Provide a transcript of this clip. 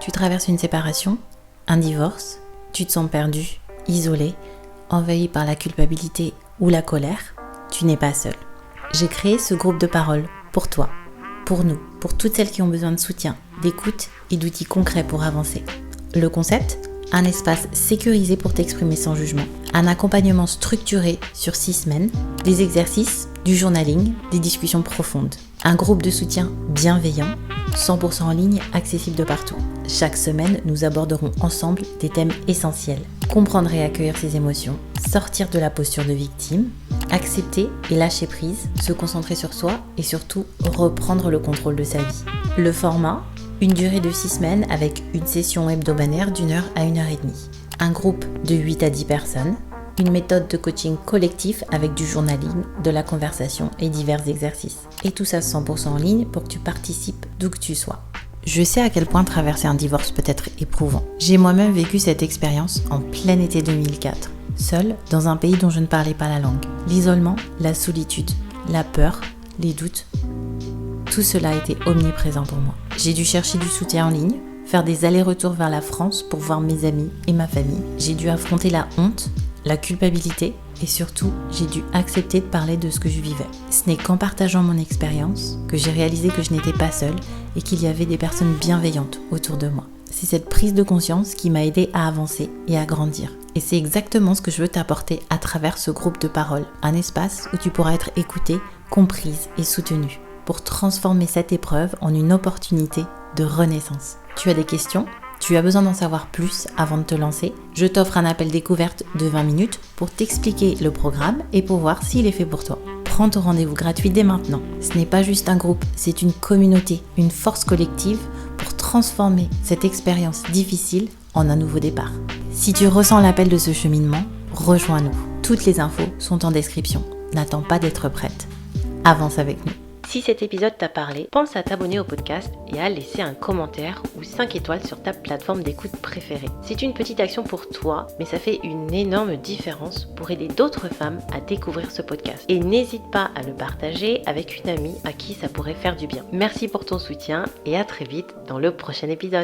Tu traverses une séparation, un divorce, tu te sens perdu, isolé, envahi par la culpabilité ou la colère, tu n'es pas seul. J'ai créé ce groupe de parole pour toi, pour nous, pour toutes celles qui ont besoin de soutien, d'écoute et d'outils concrets pour avancer. Le concept ? Un espace sécurisé pour t'exprimer sans jugement, un accompagnement structuré sur 6 semaines, des exercices, du journaling, des discussions profondes, un groupe de soutien bienveillant, 100% en ligne, accessible de partout. Chaque semaine, nous aborderons ensemble des thèmes essentiels. Comprendre et accueillir ses émotions, sortir de la posture de victime, accepter et lâcher prise, se concentrer sur soi et surtout reprendre le contrôle de sa vie. Le format ? Une durée de 6 semaines avec une session hebdomadaire d'1h à 1h30. Un groupe de 8 à 10 personnes. Une méthode de coaching collectif avec du journaling, de la conversation et divers exercices. Et tout ça 100% en ligne pour que tu participes d'où que tu sois. Je sais à quel point traverser un divorce peut être éprouvant. J'ai moi-même vécu cette expérience en plein été 2004, seule dans un pays dont je ne parlais pas la langue. L'isolement, la solitude, la peur, les doutes, tout cela a été omniprésent pour moi. J'ai dû chercher du soutien en ligne, faire des allers-retours vers la France pour voir mes amis et ma famille. J'ai dû affronter la honte, la culpabilité et surtout, j'ai dû accepter de parler de ce que je vivais. Ce n'est qu'en partageant mon expérience que j'ai réalisé que je n'étais pas seule et qu'il y avait des personnes bienveillantes autour de moi. C'est cette prise de conscience qui m'a aidée à avancer et à grandir. Et c'est exactement ce que je veux t'apporter à travers ce groupe de parole. Un espace où tu pourras être écoutée, comprise et soutenue, pour transformer cette épreuve en une opportunité de renaissance. Tu as des questions ? Tu as besoin d'en savoir plus avant de te lancer ? Je t'offre un appel découverte de 20 minutes pour t'expliquer le programme et pour voir s'il est fait pour toi. Prends ton rendez-vous gratuit dès maintenant. Ce n'est pas juste un groupe, c'est une communauté, une force collective pour transformer cette expérience difficile en un nouveau départ. Si tu ressens l'appel de ce cheminement, rejoins-nous. Toutes les infos sont en description. N'attends pas d'être prête. Avance avec nous. Si cet épisode t'a parlé, pense à t'abonner au podcast et à laisser un commentaire ou 5 étoiles sur ta plateforme d'écoute préférée. C'est une petite action pour toi, mais ça fait une énorme différence pour aider d'autres femmes à découvrir ce podcast. Et n'hésite pas à le partager avec une amie à qui ça pourrait faire du bien. Merci pour ton soutien et à très vite dans le prochain épisode.